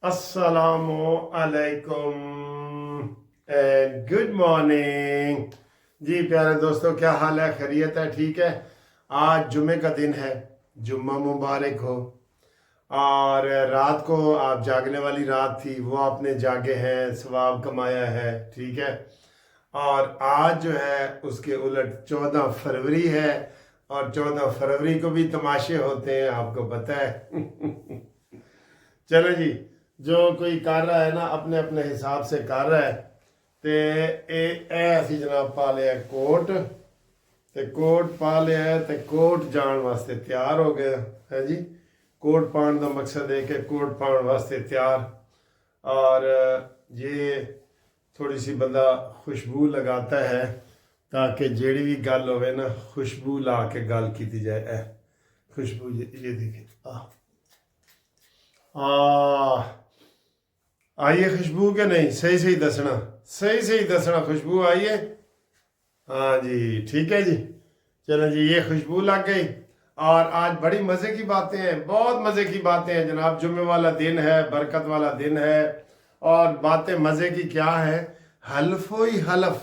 अस्सलामु अलैकुम and good morning. जी प्यारे दोस्तों, क्या हाल है? खैरियत है? ठीक है। आज जुमे का दिन है, जुम्मा मुबारक हो। और रात को आप जागने वाली रात थी, वो आपने जागे हैं, सवाब कमाया है, ठीक है। और आज जो है उसके उलट 14 फरवरी है, और 14 फरवरी को भी तमाशे होते हैं, आपको पता है। चलो जी, जो कोई कर रहा है ना अपने अपने हिसाब से कर रहा है। ते असी जनाब पा लिया कोट, ते कोट पा लिया है, ते कोट जान वास्ते तैयार हो गया है जी। कोट पाने का मकसद है कि कोट पाने वास्ते तैयार। और ये थोड़ी सी बंदा खुशबू लगाता है ताकि जेड़ी भी गल होवे ना खुशबू ला के गल की जाए। खुशबू ये देखिए, आइए खुशबू के नहीं, सही सही दसना, सही सही दसना, खुशबू आई है? हाँ जी, ठीक है जी। चलो जी, ये खुशबू लग गई। और आज बड़ी मज़े की बातें हैं, बहुत मज़े की बातें हैं जनाब। जुम्मे वाला दिन है, बरकत वाला दिन है, और बातें मज़े की क्या है? हल्फो ही हल्फ,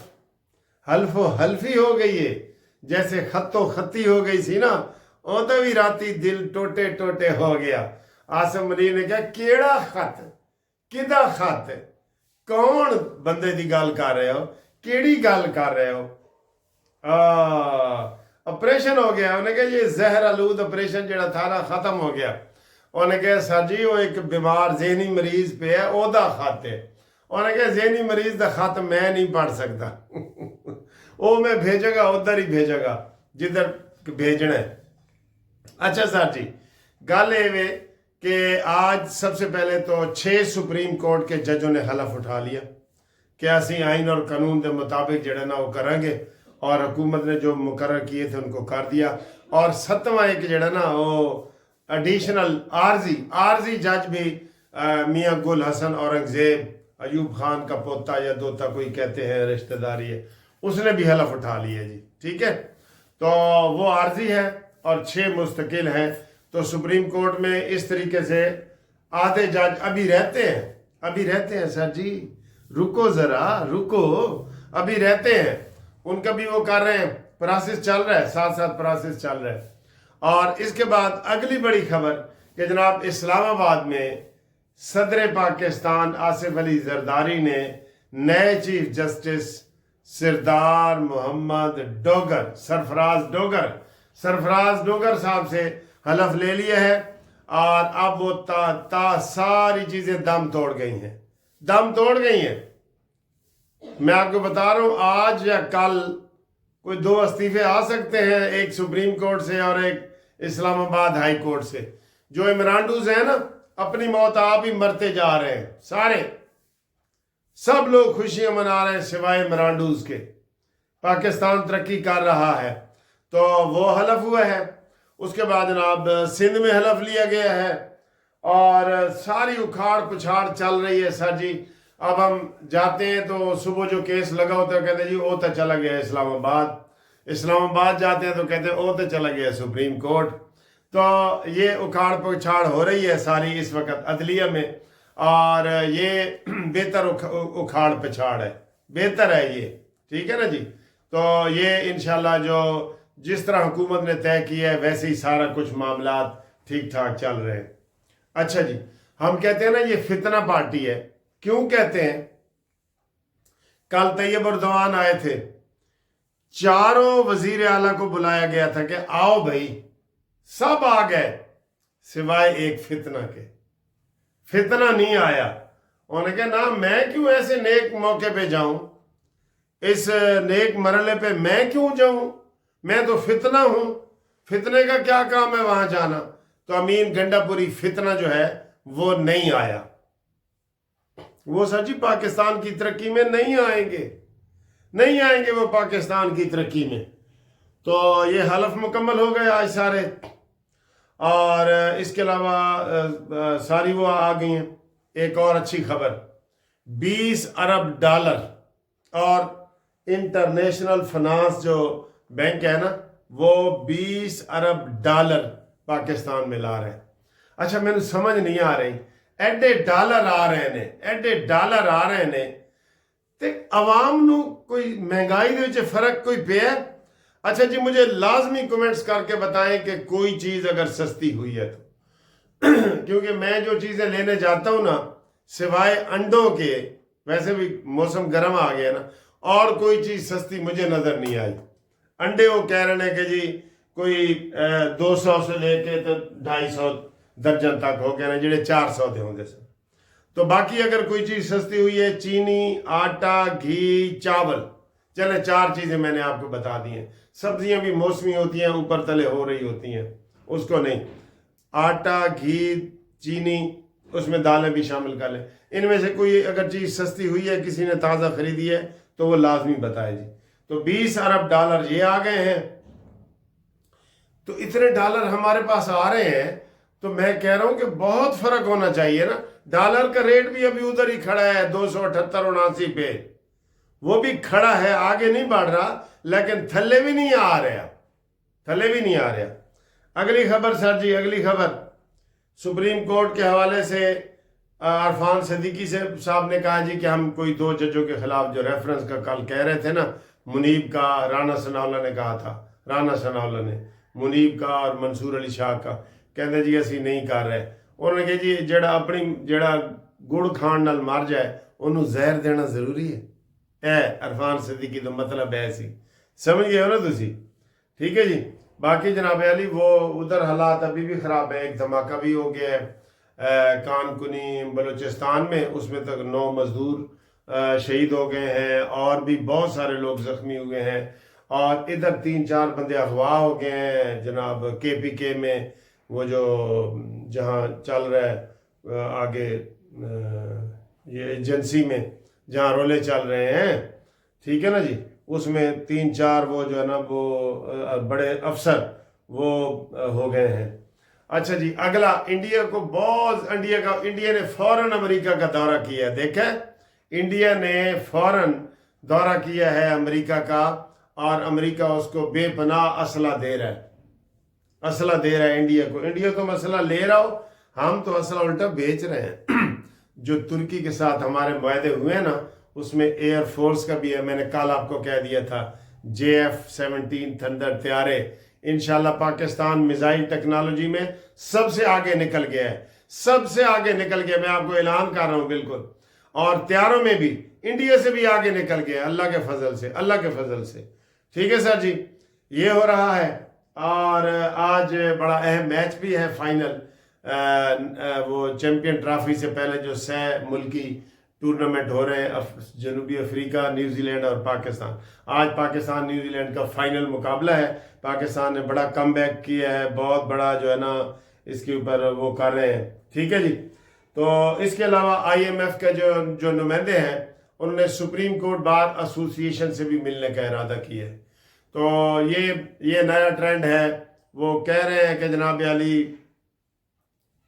हल्फो हल्फी हो गई है। जैसे खत्तो खत्ती हो गई सी ना, ओदा भी राती दिल टोटे टोटे हो गया। आसम अली ने कहा, केड़ा खत, किदा खत, कौन बंदे की गल कर रहे हो, केड़ी गल कर रहे हो? ऑपरेशन हो गया। उन्हें कहा ये जहर आलूद ऑपरेशन जड़ा था ना खत्म हो गया। उन्हें कहा सर जी वो एक बीमार जहनी मरीज पे है, ओदा खत है। उन्हें कहा जहनी मरीज का खत मैं नहीं पढ़ सकता। वो मैं भेजेगा उधर ही भेजेगा जिधर भेजना है। अच्छा सर जी, गल ये कि आज सबसे पहले तो 6 सुप्रीम कोर्ट के जजों ने हलफ उठा लिया कि असी आइन और कानून के मुताबिक जड़ा ना वो करेंगे, और हुकूमत ने जो मुकर्रर किए थे उनको कर दिया। और 7वां एक जड़ा ना वो एडिशनल आर्जी जज भी मियाँ गुल हसन औरंगजेब, अयूब खान का पोता या दोता कोई कहते हैं, रिश्तेदारी है, उसने भी हलफ उठा लिया जी। ठीक है, तो वो आर्जी है और 6 मुस्तकिल हैं। तो सुप्रीम कोर्ट में इस तरीके से आधे जज अभी रहते हैं सर जी, रुको ज़रा रुको, अभी रहते हैं, उनका भी वो कर रहे हैं, प्रोसेस चल रहा है, साथ साथ प्रोसेस चल रहा है। और इसके बाद अगली बड़ी खबर कि जनाब इस्लामाबाद में सदर पाकिस्तान आसिफ अली जरदारी ने नए चीफ जस्टिस सरदार मोहम्मद डोगर, सरफराज डोगर साहब से हलफ ले लिया है। और अब वो सारी चीजें दम तोड़ गई हैं। मैं आपको बता रहा हूं, आज या कल कोई 2 इस्तीफे आ सकते हैं, एक सुप्रीम कोर्ट से और एक इस्लामाबाद हाई कोर्ट से। जो इमरानडूज हैं ना, अपनी मौत आप ही मरते जा रहे हैं, सब लोग खुशियां मना रहे हैं सिवाय इमरानडूज के। पाकिस्तान तरक्की कर रहा है, तो वो हलफ हुआ है। उसके बाद जनाब सिंध में हलफ लिया गया है, और सारी उखाड़ पुछाड़ चल रही है सर जी। अब हम जाते हैं तो सुबह जो केस लगा होता है कहते हैं जी वो तो चला गया इस्लामाबाद जाते हैं तो कहते हैं वो तो चला गया सुप्रीम कोर्ट। तो ये उखाड़ पुछाड़ हो रही है सारी इस वक्त अदलिया में, और ये बेहतर उखाड़ पिछाड़ है, बेहतर है ये, ठीक है ना जी। तो ये इंशाल्लाह जो जिस तरह हुकूमत ने तय किया है वैसे ही सारा कुछ मामलात ठीक ठाक चल रहे हैं। अच्छा जी, हम कहते हैं ना ये फितना पार्टी है, क्यों कहते हैं? कल तैयब उर्दवान आए थे, चारों वजीर आला को बुलाया गया था कि आओ भाई, सब आ गए सिवाय एक फितना के। फितना नहीं आया। उन्होंने कहा ना, मैं क्यों ऐसे नेक मौके पे जाऊं, इस नेक मरले पे मैं क्यों जाऊं, मैं तो फितना हूं, फितने का क्या काम है वहां जाना। तो अमीन गंडापुरी फितना जो है वो नहीं आया। वो सर जी पाकिस्तान की तरक्की में नहीं आएंगे वो पाकिस्तान की तरक्की में। तो ये हलफ मुकम्मल हो गए आज सारे। और इसके अलावा सारी वो आ गई हैं। एक और अच्छी खबर, 20 अरब डॉलर, और इंटरनेशनल फाइनेंस जो बैंक है ना, वो 20 अरब डॉलर पाकिस्तान में ला रहे हैं। अच्छा, मैंने समझ नहीं आ रही ਐਡੇ ਡਾਲਰ ਆ ਰਹੇ ਨੇ, ਐਡੇ ਡਾਲਰ ਆ ਰਹੇ ਨੇ, ਤੇ عوام ਨੂੰ ਕੋਈ महंगाई ਦੇ ਵਿੱਚ ਫਰਕ ਕੋਈ ਪਿਆ? अच्छा जी, मुझे लाजमी कमेंट्स करके बताएं कि कोई चीज़ अगर सस्ती हुई है तो क्योंकि मैं जो चीज़ें लेने जाता हूँ ना, सिवाय अंडों के, वैसे भी मौसम गर्म आ गया ना, और कोई चीज़ सस्ती मुझे नज़र नहीं आई। अंडे वो कह रहे हैं कि जी कोई 200 से लेके तो 250 दर्जन तक हो गए ना, जेडे 400 दे होंगे सर। तो बाकी अगर कोई चीज़ सस्ती हुई है, चीनी, आटा, घी, चावल, चले 4 चीज़ें मैंने आपको बता दी हैं। सब्जियां भी मौसमी होती हैं, ऊपर तले हो रही होती हैं, उसको नहीं। आटा, घी, चीनी, उसमें दालें भी शामिल कर लें। इनमें से कोई अगर चीज़ सस्ती हुई है, किसी ने ताज़ा खरीदी है, तो वो लाजमी बताए जी। तो 20 अरब डॉलर ये आ गए हैं। तो इतने डॉलर हमारे पास आ रहे हैं, तो मैं कह रहा हूं कि बहुत फर्क होना चाहिए ना। डॉलर का रेट भी अभी उधर ही खड़ा है 278-79 पे, वो भी खड़ा है, आगे नहीं बढ़ रहा, लेकिन थल्ले भी नहीं आ रहा, थल्ले भी नहीं आ रहा। अगली खबर सर जी, अगली खबर सुप्रीम कोर्ट के हवाले से अरफान सिद्दीकी से साहब ने कहा जी कि हम कोई 2 जजों के खिलाफ जो रेफरेंस का कल कह रहे थे ना, मुनीब का, राना सनाउल्ला ने कहा था, राना सनाउल्ला ने मुनीब का और मंसूर अली शाह का, कहते जी असी नहीं कर रहे। उन्होंने कहा जी जेड़ा गुड़ खाण नाल मर जाए उन्होंने जहर देना जरूरी है। अरफान सिद्दीकी तो मतलब ऐसी समझ गए हो ना तुसी, ठीक है जी। बाकी जनाब अली वो उधर हालात अभी भी ख़राब है। एक धमाका भी हो गया है कानकुनी बलूचिस्तान में, उसमें तक 9 मजदूर शहीद हो गए हैं और भी बहुत सारे लोग ज़ख्मी हुए हैं। और इधर 3-4 बंदे अगवा हो गए हैं जनाब KPK में, वो जो जहाँ चल रहा है आगे ये एजेंसी में जहाँ रोले चल रहे हैं, ठीक है ना जी, उसमें 3-4 वो जो है ना वो बड़े अफसर वो हो गए हैं। अच्छा जी, अगला इंडिया ने फौरन अमेरिका का दौरा किया है। देखा, इंडिया ने फौरन दौरा किया है अमेरिका का, और अमेरिका उसको बेपनाह असला दे रहा है, असला दे रहा है इंडिया को। इंडिया तो असला ले रहा हो, हम तो असला उल्टा बेच रहे हैं। जो तुर्की के साथ हमारे मुआहदे हुए हैं ना, उसमें एयर फोर्स का भी है। मैंने कल आपको कह दिया था JF-17 थंडर तैयारे इंशाल्लाह पाकिस्तान मिसाइल टेक्नोलॉजी में सबसे आगे निकल गया है, सबसे आगे निकल गया, मैं आपको ऐलान कर रहा हूं बिल्कुल। और तैयारों में भी इंडिया से भी आगे निकल गया, अल्लाह के फजल से, अल्लाह के फजल से। ठीक है सर जी, ये हो रहा है। और आज बड़ा अहम मैच भी है, फाइनल वो चैंपियन ट्रॉफी से पहले जो 6 मुल्की टूर्नामेंट हो रहे हैं, जनूबी अफ्रीका, न्यूजीलैंड और पाकिस्तान। आज पाकिस्तान न्यूजीलैंड का फाइनल मुकाबला है। पाकिस्तान ने बड़ा कमबैक किया है, बहुत बड़ा जो है ना इसके ऊपर वो कर रहे हैं, ठीक है जी। तो इसके अलावा IMF के जो नुमाइंदे हैं, उन्होंने सुप्रीम कोर्ट बार एसोसिएशन से भी मिलने का इरादा किया है। तो ये नया ट्रेंड है। वो कह रहे हैं कि जनाब अली,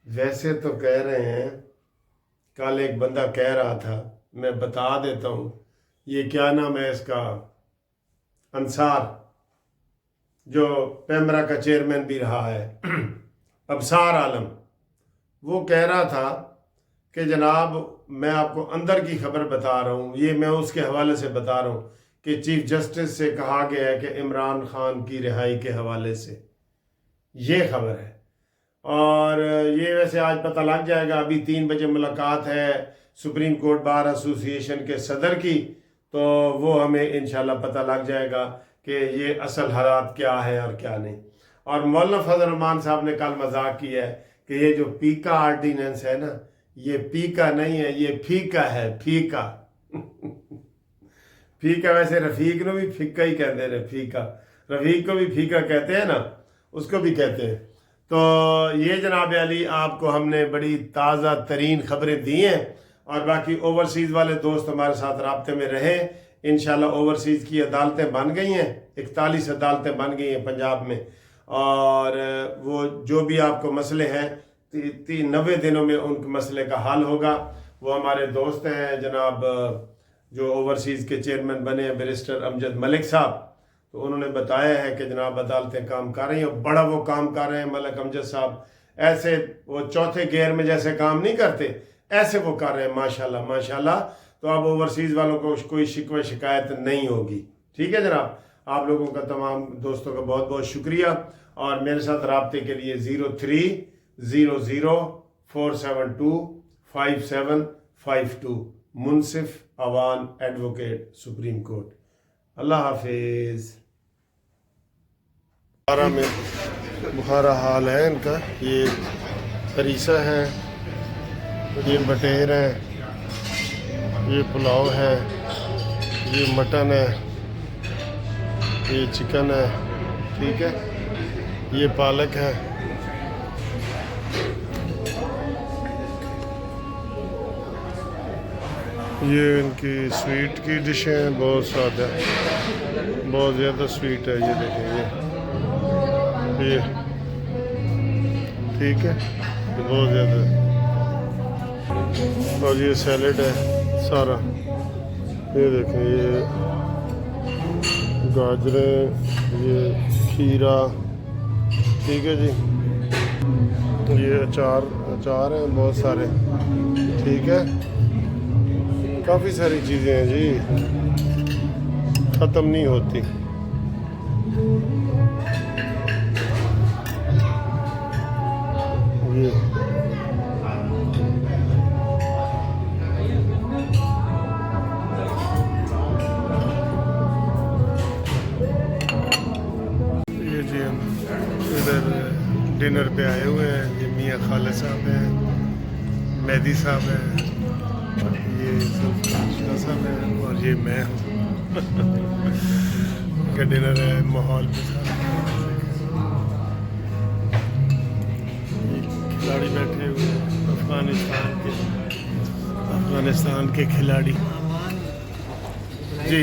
वैसे तो कह रहे हैं, कल एक बंदा कह रहा था, मैं बता देता हूँ, ये क्या नाम है इसका, अंसार, जो पेमरा का चेयरमैन भी रहा है, अबसार आलम, वो कह रहा था कि जनाब मैं आपको अंदर की खबर बता रहा हूँ, ये मैं उसके हवाले से बता रहा हूँ कि चीफ जस्टिस से कहा गया है कि इमरान खान की रिहाई के हवाले से ये खबर है। और ये वैसे आज पता लग जाएगा, अभी 3 बजे मुलाकात है सुप्रीम कोर्ट बार एसोसिएशन के सदर की, तो वो हमें इंशाल्लाह पता लग जाएगा कि ये असल हालात क्या है और क्या नहीं। और मौलाना फजल रहमान साहब ने कल मजाक किया है कि ये जो पीका आर्डिनेंस है ना, ये पीका नहीं है, ये फीका है, फीका। फीका वैसे रफीक को भी फीका ही कहते हैं, फीका, रफीक को भी फीका कहते हैं ना, उसको भी कहते हैं। तो ये जनाब अली आपको हमने बड़ी ताज़ा तरीन खबरें दी हैं। और बाकी ओवरसीज़ वाले दोस्त हमारे साथ राब्ते में रहे। इंशाल्लाह ओवरसीज़ की अदालतें बन गई हैं, 41 अदालतें बन गई हैं पंजाब में। और वो जो भी आपको मसले हैं 90 दिनों में उनके मसले का हल होगा। वो हमारे दोस्त हैं जनाब जो ओवरसीज़ के चेयरमैन बने हैं, बैरिस्टर अमजद मलिक साहब, तो उन्होंने बताया है कि जनाब अदालतें काम कर रही हैं, बड़ा वो काम कर रहे हैं मलिक अमजद साहब। ایسے وہ چوتھے گیئر میں جیسے کام نہیں کرتے ایسے وہ کر رہے ہیں ماشاءاللہ ماشاءاللہ. تو اب اوورسیز والوں کو کوئی شکوہ شکایت نہیں ہوگی. ٹھیک ہے جناب. آپ لوگوں کا تمام دوستوں کا بہت بہت شکریہ. اور میرے ساتھ رابطے کے لیے 0300472572 منصف اوان ایڈوکیٹ سپریم کورٹ. اللہ حافظ. بخارا میں بخارا حال ہے ان کا. یہ ہریسہ ہے, یہ بٹیر ہے, یہ پلاؤ ہے, یہ مٹن ہے, یہ چکن ہے. ٹھیک ہے. یہ پالک ہے. یہ ان کی سویٹ کی ڈشیں ہیں, بہت سادہ, بہت زیادہ سویٹ ہے. یہ دیکھیں یہ ٹھیک ہے, یہ بہت زیادہ. اور یہ سیلڈ ہے سارا. یہ دیکھیں یہ گاجریں, یہ کھیرا. ٹھیک ہے جی. یہ اچار ہیں بہت سارے. ٹھیک ہے. کافی ساری چیزیں ہیں جی, ختم نہیں ہوتی. یہ جی ہم ادھر ڈنر پہ آئے ہوئے ہیں. یہ میاں خالد صاحب ہیں, مہدی صاحب ہیں, یہ صاحب ہے, اور یہ میں ہوں. کا ڈنر ہے ماحول کے ساتھ. کھلاڑی بیٹھے ہوئے ہیں افغانستان کے کھلاڑی.